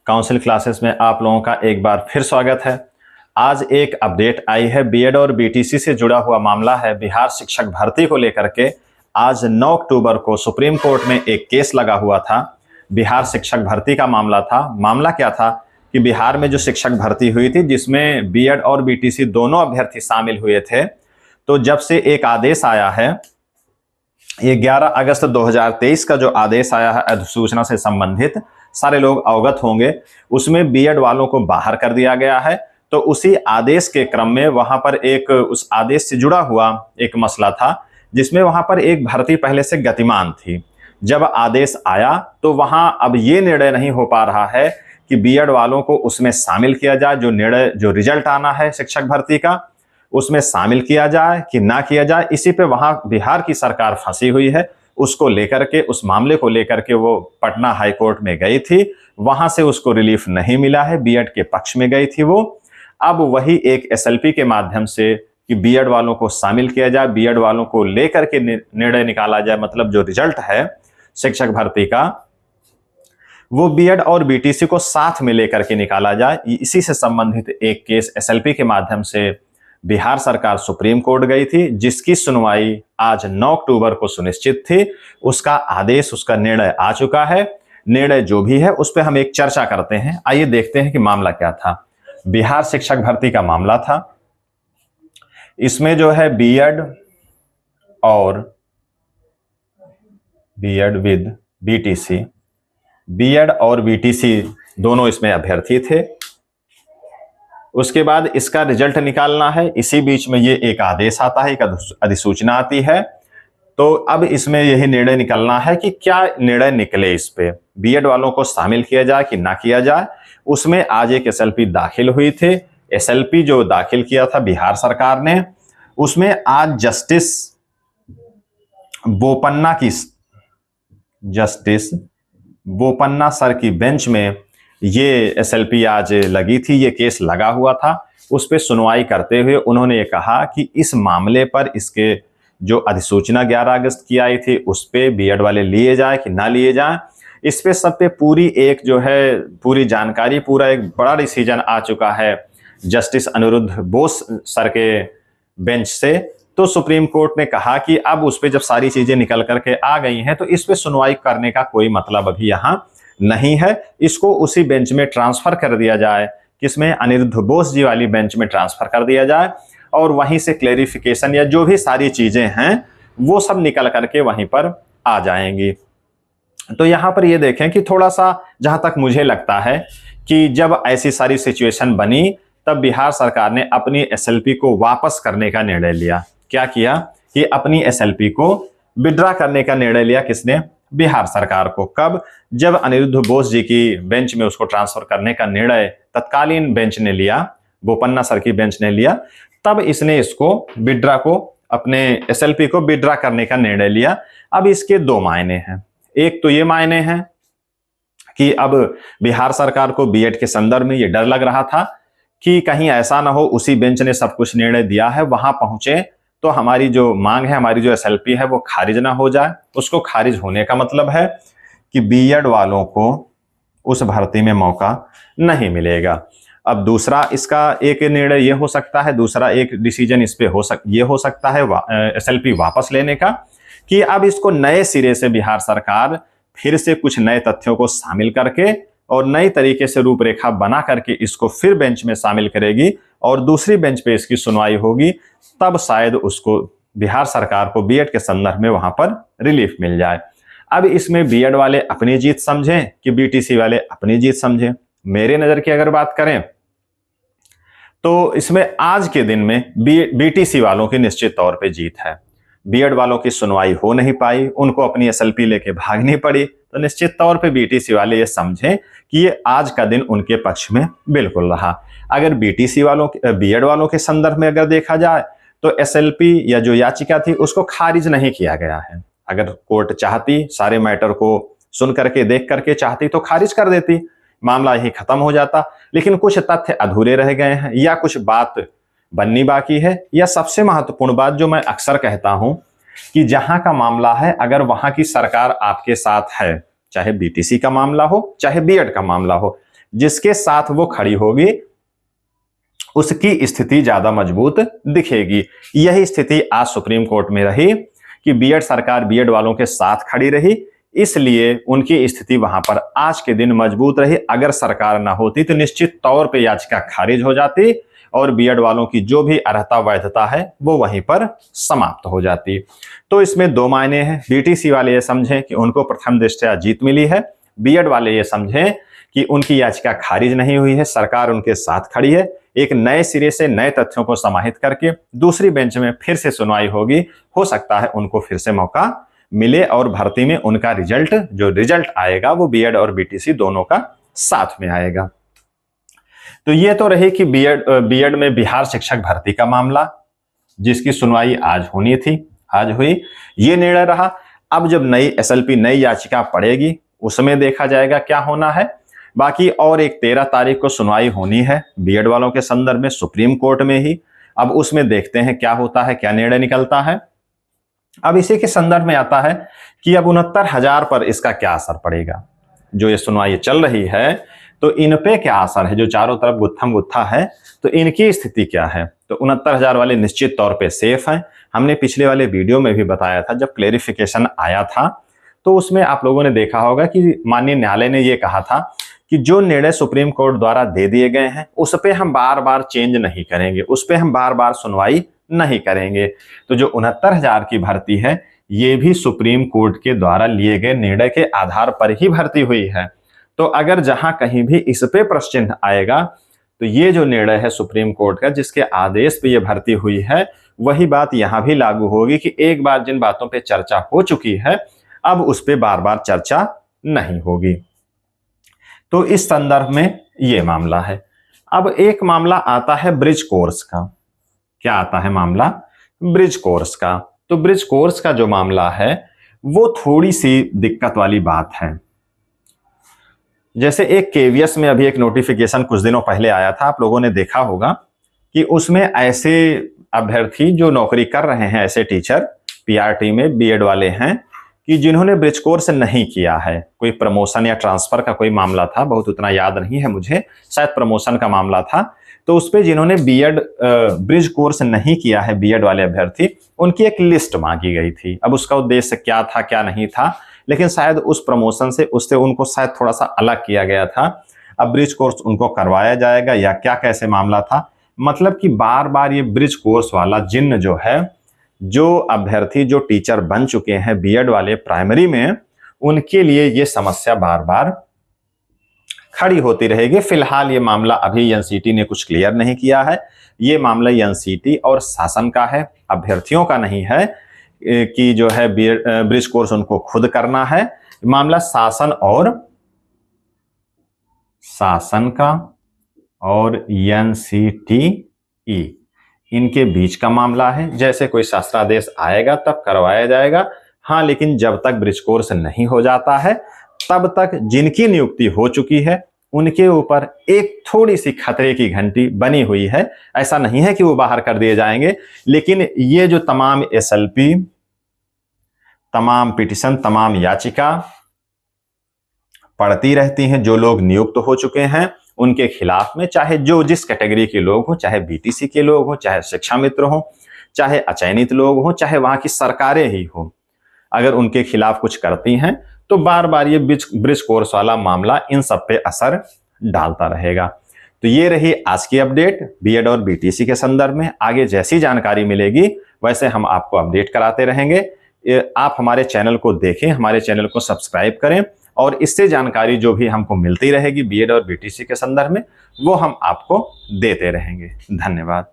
Council classes में आप लोगों का एक बार फिर स्वागत है। आज एक अपडेट आई है बीएड और बीटीसी से जुड़ा हुआ मामला है बिहार शिक्षक भर्ती को लेकर के। आज 9 अक्टूबर को सुप्रीम कोर्ट में एक केस लगा हुआ था। बिहार शिक्षक भर्ती का मामला था। मामला क्या था कि बिहार में जो शिक्षक भर्ती हुई थी जिसमें बीएड और बीटीसी दोनों अभ्यर्थी शामिल हुए थे, तो जब से एक आदेश आया है, ये 11 अगस्त 2023 का जो आदेश आया है अधिसूचना से संबंधित, सारे लोग अवगत होंगे, उसमें बीएड वालों को बाहर कर दिया गया है। तो उसी आदेश के क्रम में वहां पर एक उस आदेश से जुड़ा हुआ एक मसला था जिसमें वहां पर एक भर्ती पहले से गतिमान थी। जब आदेश आया तो वहां अब ये निर्णय नहीं हो पा रहा है कि बीएड वालों को उसमें शामिल किया जाए। जो रिजल्ट आना है शिक्षक भर्ती का उसमें शामिल किया जाए कि ना किया जाए, इसी पे वहां बिहार की सरकार फंसी हुई है। उसको लेकर के, उस मामले को लेकर के वो पटना हाई कोर्ट में गई थी, वहां से उसको रिलीफ नहीं मिला है, बीएड के पक्ष में गई थी वो। अब वही एक एसएलपी के माध्यम से कि बीएड वालों को शामिल किया जाए, बीएड वालों को लेकर के निर्णय निकाला जाए, मतलब जो रिजल्ट है शिक्षक भर्ती का वो बीएड और बीटीसी को साथ में लेकर के निकाला जाए। इसी से संबंधित एक केस एसएलपी के माध्यम से बिहार सरकार सुप्रीम कोर्ट गई थी, जिसकी सुनवाई आज 9 अक्टूबर को सुनिश्चित थी। उसका आदेश, उसका निर्णय आ चुका है। निर्णय जो भी है उस पर हम एक चर्चा करते हैं। आइए देखते हैं कि मामला क्या था। बिहार शिक्षक भर्ती का मामला था। इसमें जो है बीएड विद बीटीसी, बीएड और बीटीसी दोनों इसमें अभ्यर्थी थे। उसके बाद इसका रिजल्ट निकालना है। इसी बीच में ये एक आदेश आता है, एक अधिसूचना आती है। तो अब इसमें यही निर्णय निकलना है कि क्या निर्णय निकले, इस पे बीएड वालों को शामिल किया जाए कि ना किया जाए। उसमें आज एक एसएलपी दाखिल हुई थी। एसएलपी जो दाखिल किया था बिहार सरकार ने, उसमें आज जस्टिस बोपन्ना सर की बेंच में ये एसएलपी आज लगी थी, ये केस लगा हुआ था। उस पर सुनवाई करते हुए उन्होंने ये कहा कि इस मामले पर इसके जो अधिसूचना 11 अगस्त की आई थी उस पे बीएड वाले लिए जाए कि ना लिए जाए, इस पे सब पे पूरी एक जो है पूरी जानकारी, पूरा एक बड़ा डिसीजन आ चुका है जस्टिस अनिरुद्ध बोस सर के बेंच से। तो सुप्रीम कोर्ट ने कहा कि अब उस पे जब सारी चीजें निकल करके आ गई हैं तो इस पे सुनवाई करने का कोई मतलब अभी यहां नहीं है। इसको उसी बेंच में ट्रांसफर कर दिया जाए, किसमें, अनिरुद्ध बोस जी वाली बेंच में ट्रांसफर कर दिया जाए, और वहीं से क्लेरिफिकेशन या जो भी सारी चीजें हैं वो सब निकल करके वहीं पर आ जाएंगी। तो यहां पर ये देखें कि थोड़ा सा, जहां तक मुझे लगता है कि जब ऐसी सारी सिचुएशन बनी तब बिहार सरकार ने अपनी एसएलपी को वापस करने का निर्णय लिया। क्या किया कि अपनी एसएलपी को विड्रॉ करने का निर्णय लिया। किसने? बिहार सरकार को। कब? जब अनिरुद्ध बोस जी की बेंच में उसको ट्रांसफर करने का निर्णय तत्कालीन बेंच ने लिया, बोपन्ना सर की बेंच ने लिया, तब इसने इसको विड्रॉ को, अपने एसएलपी को विड्रॉ करने का निर्णय लिया। अब इसके दो मायने हैं। एक तो ये मायने हैं कि अब बिहार सरकार को बीएड के संदर्भ में ये डर लग रहा था कि कहीं ऐसा ना हो उसी बेंच ने सब कुछ निर्णय दिया है, वहां पहुंचे तो हमारी जो मांग है, हमारी जो एसएलपी है वो खारिज ना हो जाए। उसको खारिज होने का मतलब है कि बीएड वालों को उस भर्ती में मौका नहीं मिलेगा। अब दूसरा इसका एक निर्णय ये हो सकता है, दूसरा एक डिसीजन इस पे ये हो सकता है एसएलपी वापस लेने का, कि अब इसको नए सिरे से बिहार सरकार फिर से कुछ नए तथ्यों को शामिल करके और नई तरीके से रूपरेखा बना करके इसको फिर बेंच में शामिल करेगी और दूसरी बेंच पे इसकी सुनवाई होगी। तब शायद उसको, बिहार सरकार को बीएड के संदर्भ में वहां पर रिलीफ मिल जाए। अब इसमें बीएड वाले अपनी जीत समझें कि बीटीसी वाले अपनी जीत समझें। मेरे नजर की अगर बात करें तो इसमें आज के दिन में बीटीसी वालों की निश्चित तौर पे जीत है। बीएड वालों की सुनवाई हो नहीं पाई, उनको अपनी एसएलपी लेके भागनी पड़ी, तो निश्चित तौर पे बीटीसी वाले ये समझें कि ये आज का दिन उनके पक्ष में बिल्कुल रहा। अगर बीटीसी वालों, बीएड वालों के संदर्भ में अगर देखा जाए तो एसएलपी या जो याचिका थी उसको खारिज नहीं किया गया है। अगर कोर्ट चाहती, सारे मैटर को सुन करके, देख करके चाहती तो खारिज कर देती, मामला यही खत्म हो जाता। लेकिन कुछ तथ्य अधूरे रह गए हैं या कुछ बात बननी बाकी है, या सबसे महत्वपूर्ण बात जो मैं अक्सर कहता हूं कि जहां का मामला है, अगर वहां की सरकार आपके साथ है, चाहे बीटीसी का मामला हो चाहे बीएड का मामला हो, जिसके साथ वो खड़ी होगी उसकी स्थिति ज्यादा मजबूत दिखेगी। यही स्थिति आज सुप्रीम कोर्ट में रही कि बीएड सरकार बीएड वालों के साथ खड़ी रही, इसलिए उनकी स्थिति वहां पर आज के दिन मजबूत रही। अगर सरकार ना होती तो निश्चित तौर पे याचिका खारिज हो जाती और बीएड वालों की जो भी अर्हता वैधता है वो वहीं पर समाप्त हो जाती। तो इसमें दो मायने हैं। बीटीसी वाले ये समझें कि उनको प्रथम दृष्टया जीत मिली है, बीएड वाले ये समझें कि उनकी याचिका खारिज नहीं हुई है, सरकार उनके साथ खड़ी है। एक नए सिरे से नए तथ्यों को समाहित करके दूसरी बेंच में फिर से सुनवाई होगी, हो सकता है उनको फिर से मौका मिले और भर्ती में उनका रिजल्ट आएगा वो बीएड और बीटीसी दोनों का साथ में आएगा। तो ये तो रही कि बीएड में बिहार शिक्षक भर्ती का मामला, जिसकी सुनवाई आज होनी थी, आज हुई। ये निर्णय रहा। अब जब नई एसएलपी नई याचिका पड़ेगी उसमें देखा जाएगा क्या होना है। बाकी और एक 13 तारीख को सुनवाई होनी है बीएड वालों के संदर्भ में सुप्रीम कोर्ट में ही। अब उसमें देखते हैं क्या होता है, क्या निर्णय निकलता है। अब इसी के संदर्भ में आता है कि अब 69,000 पर इसका क्या असर पड़ेगा। जो ये सुनवाई चल रही है तो इन पे क्या असर है, जो चारों तरफ गुत्थम गुत्था है तो इनकी स्थिति क्या है। तो 69,000 वाले निश्चित तौर पे सेफ हैं। हमने पिछले वाले वीडियो में भी बताया था, जब क्लेरिफिकेशन आया था तो उसमें आप लोगों ने देखा होगा कि माननीय न्यायालय ने ये कहा था कि जो निर्णय सुप्रीम कोर्ट द्वारा दे दिए गए हैं उस पे हम बार बार चेंज नहीं करेंगे, उस पे हम बार बार सुनवाई नहीं करेंगे। तो जो 69,000 की भर्ती है ये भी सुप्रीम कोर्ट के द्वारा लिए गए निर्णय के आधार पर ही भर्ती हुई है। तो अगर जहां कहीं भी इस पे प्रश्न चिन्ह आएगा तो ये जो निर्णय है सुप्रीम कोर्ट का, जिसके आदेश पे ये भर्ती हुई है, वही बात यहां भी लागू होगी कि एक बार जिन बातों पे चर्चा हो चुकी है अब उस पे बार बार चर्चा नहीं होगी। तो इस संदर्भ में ये मामला है। अब एक मामला आता है ब्रिज कोर्स का। क्या आता है मामला? ब्रिज कोर्स का। तो ब्रिज कोर्स का जो मामला है वो थोड़ी सी दिक्कत वाली बात है। जैसे एक केवीएस में अभी एक नोटिफिकेशन कुछ दिनों पहले आया था, आप लोगों ने देखा होगा कि उसमें ऐसे अभ्यर्थी जो नौकरी कर रहे हैं, ऐसे टीचर पीआरटी में बीएड वाले हैं कि जिन्होंने ब्रिज कोर्स नहीं किया है, कोई प्रमोशन या ट्रांसफर का कोई मामला था, बहुत उतना याद नहीं है मुझे, शायद प्रमोशन का मामला था। तो उस पे जिन्होंने बीएड ब्रिज कोर्स नहीं किया है बीएड वाले अभ्यर्थी, उनकी एक लिस्ट मांगी गई थी। अब उसका उद्देश्य क्या था क्या नहीं था, लेकिन शायद उस प्रमोशन से उससे उनको शायद थोड़ा सा अलग किया गया था। अब ब्रिज कोर्स उनको करवाया जाएगा या क्या, कैसे मामला था, मतलब कि बार बार ये ब्रिज कोर्स वाला जिन्न जो है, जो अभ्यर्थी जो टीचर बन चुके हैं बीएड वाले प्राइमरी में, उनके लिए ये समस्या बार बार खड़ी होती रहेगी। फिलहाल ये मामला अभी एनसीटी ने कुछ क्लियर नहीं किया है। ये मामला एनसीटी और शासन का है, अभ्यर्थियों का नहीं है कि जो है ब्रिज कोर्स उनको खुद करना है। मामला शासन का और एनसीटीई इनके बीच का मामला है। जैसे कोई शासनादेश आएगा तब करवाया जाएगा। हाँ, लेकिन जब तक ब्रिज कोर्स नहीं हो जाता है तब तक जिनकी नियुक्ति हो चुकी है उनके ऊपर एक थोड़ी सी खतरे की घंटी बनी हुई है। ऐसा नहीं है कि वो बाहर कर दिए जाएंगे, लेकिन ये जो तमाम एसएलपी, तमाम पिटीशन, तमाम याचिका पड़ती रहती हैं, जो लोग नियुक्त हो चुके हैं उनके खिलाफ में, चाहे जो जिस कैटेगरी के लोग हो, चाहे बीटीसी के लोग हो, चाहे शिक्षा मित्र हो, चाहे अचयनित लोग हो, चाहे वहां की सरकारें ही हो, अगर उनके खिलाफ कुछ करती हैं तो बार बार ये ब्रिज कोर्स वाला मामला इन सब पे असर डालता रहेगा। तो ये रही आज की अपडेट बीएड और बीटीसी के संदर्भ में। आगे जैसी जानकारी मिलेगी वैसे हम आपको अपडेट कराते रहेंगे। आप हमारे चैनल को देखें, हमारे चैनल को सब्सक्राइब करें और इससे जानकारी जो भी हमको मिलती रहेगी बीएड और बीटीसी के संदर्भ में वो हम आपको देते रहेंगे। धन्यवाद।